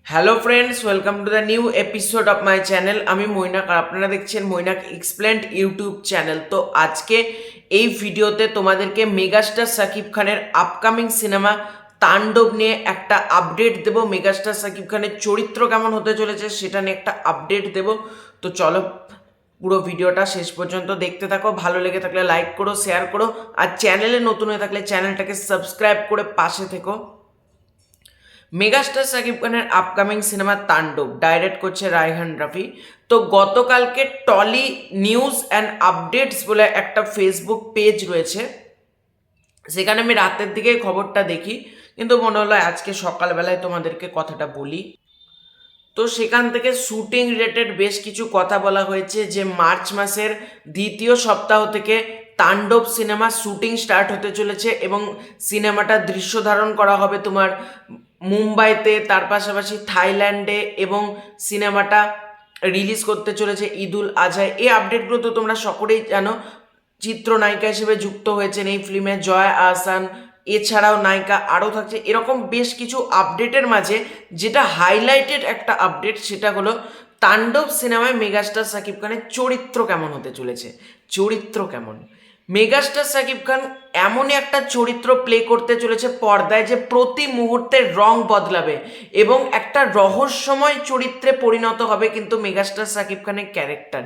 Hello friends, welcome to the new episode of my channel. আমি মৈনাক আর আপনারা দেখছেন Mainak explained YouTube channel. তো আজকে এই ভিডিওতে তোমাদেরকে মেগাস্টার সাকিব খানের আপকামিং সিনেমা তাণ্ডব নিয়ে একটা আপডেট দেব। মেগাস্টার সাকিব খানের চরিত্র কেমন হতে চলেছে সেটা নিয়ে একটা আপডেট দেব। তো চলো পুরো ভিডিওটা শেষ পর্যন্ত দেখতে থাকো। ভালো লেগে থাকলে লাইক করো, শেয়ার করো, আর চ্যানেলে নতুন হয়ে থাকলে চ্যানেলটাকে সাবস্ক্রাইব করে পাশে থেকো। মেগাস্টার সাকিব খানের আপকামিং সিনেমা তাণ্ডব ডাইরেক্ট করছে রায়হান রাফি। তো গতকালকে টলি নিউজ অ্যান্ড আপডেটস বলে একটা ফেসবুক পেজ রয়েছে, সেখানে আমি রাতের দিকে খবরটা দেখি, কিন্তু মনে হলো আজকে সকালবেলায় তোমাদেরকে কথাটা বলি। তো সেখান থেকে শুটিং রিলেটেড বেশ কিছু কথা বলা হয়েছে যে মার্চ মাসের দ্বিতীয় সপ্তাহ থেকে তাণ্ডব সিনেমা শুটিং স্টার্ট হতে চলেছে এবং সিনেমাটা দৃশ্য ধারণ করা হবে তোমার মুম্বাইতে, তার পাশাপাশি থাইল্যান্ডে, এবং সিনেমাটা রিলিজ করতে চলেছে ঈদুল আজহায়। এই আপডেটগুলো তো তোমরা সকলেই জানো। চিত্রনায়িকা হিসেবে যুক্ত হয়েছেন এই ফিল্মে জয়া আহসান, এছাড়াও নায়িকা আরও থাকছে। এরকম বেশ কিছু আপডেটের মাঝে যেটা হাইলাইটেড একটা আপডেট, সেটা হলো তাণ্ডব সিনেমায় মেগাস্টার সাকিব খানের চরিত্র কেমন হতে চলেছে। চরিত্র কেমন? মেগাস্টার সাকিব খান এমনই একটা চরিত্র প্লে করতে চলেছে পর্দায় যে প্রতি মুহূর্তে রং বদলাবে এবং একটা রহস্যময় চরিত্রে পরিণত হবে কিন্তু মেগাস্টার সাকিব খানের ক্যারেক্টার।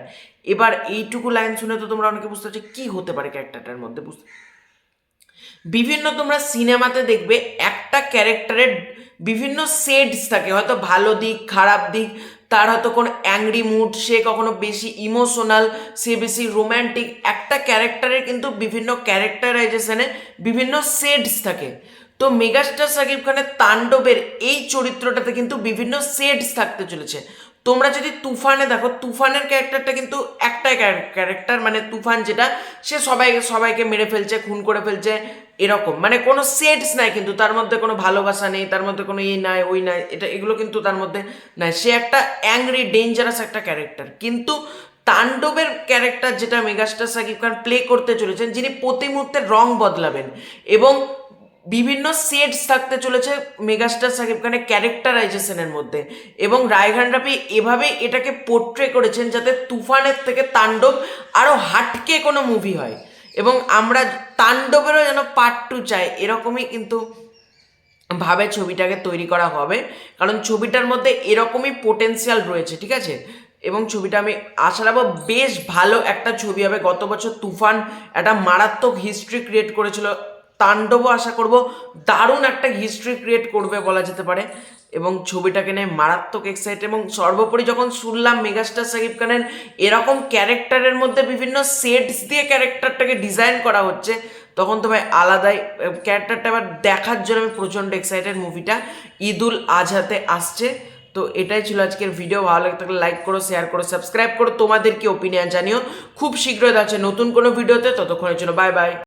এবার এইটুকু লাইন শুনে তো তোমরা অনেকে বুঝতে পারছো কি হতে পারে ক্যারেক্টারটার মধ্যে। বিভিন্ন তোমরা সিনেমাতে দেখবে একটা ক্যারেক্টারের বিভিন্ন শেডস থাকে, হয়তো ভালো দিক, খারাপ দিক, তার হয়তো কোনো অ্যাংরি মুড, সে কখনো বেশি ইমোশনাল, সে বেশি রোম্যান্টিক। একটা ক্যারেক্টারের কিন্তু বিভিন্ন ক্যারেক্টারাইজেশনে বিভিন্ন শেডস থাকে। তো মেগাস্টার সাকিব খানের তাণ্ডবের এই চরিত্রটাতে কিন্তু বিভিন্ন শেডস থাকতে চলেছে। তোমরা যদি তুফানে দেখো, তুফানের ক্যারেক্টারটা কিন্তু একটাই ক্যারেক্টার, মানে তুফান যেটা, সে সবাইকে মেরে ফেলছে, খুন করে ফেলছে, এরকম, মানে কোনো শেডস নাই, কিন্তু তার মধ্যে কোনো ভালোবাসা নেই, তার মধ্যে কোনো নাই ওই নাই এগুলো কিন্তু তার মধ্যে নাই। সে একটা অ্যাংরি ডেঞ্জারাস একটা ক্যারেক্টার। কিন্তু তাণ্ডবের ক্যারেক্টার যেটা মেগাস্টার সাকিব খান প্লে করতে চলেছেন, যিনি প্রতি মুহূর্তে রং বদলাবেন এবং বিভিন্ন শেডস থাকতে চলেছে মেগাস্টার সাকিব খানের ক্যারেক্টারাইজেশনের মধ্যে, এবং রায়হান রাফি এভাবে এটাকে পোর্ট্রে করেছেন যাতে তুফানের থেকে তাণ্ডব আরও হাটকে কোনো মুভি হয় এবং আমরা তাণ্ডবেরও যেন পার্ট 2 চাই, এরকমই কিন্তু ভাবে ছবিটাকে তৈরি করা হবে। কারণ ছবিটার মধ্যে এরকমই পোটেন্সিয়াল রয়েছে, ঠিক আছে। এবং ছবিটা আমি আশা রাখবো বেশ ভালো একটা ছবি হবে। গত বছর তুফান একটা মারাত্মক হিস্ট্রি ক্রিয়েট করেছিল, তাণ্ডবও আশা করব দারুণ একটা হিস্ট্রি ক্রিয়েট করবে বলা যেতে পারে। এবং ছবিটাকে নিয়ে মারাত্মক এক্সাইটেড, এবং সর্বোপরি যখন শুনলাম মেগাস্টার সাকিব খানের এরকম ক্যারেক্টারের মধ্যে বিভিন্ন সেটস দিয়ে ক্যারেক্টারটাকে ডিজাইন করা হচ্ছে, তখন তো ভাই আলাদাই ক্যারেক্টারটা এবার দেখার জন্য আমি প্রচণ্ড এক্সাইটেড। মুভিটা ঈদুল আজহাতে আসছে। তো এটাই ছিল আজকের ভিডিও। ভালো লাগে থাকলে লাইক করো, শেয়ার করো, সাবস্ক্রাইব করো, তোমাদের কি ওপিনিয়ন জানিও। খুব শীঘ্রই আছে নতুন কোনো ভিডিওতে, ততক্ষণের জন্য বাই বাই।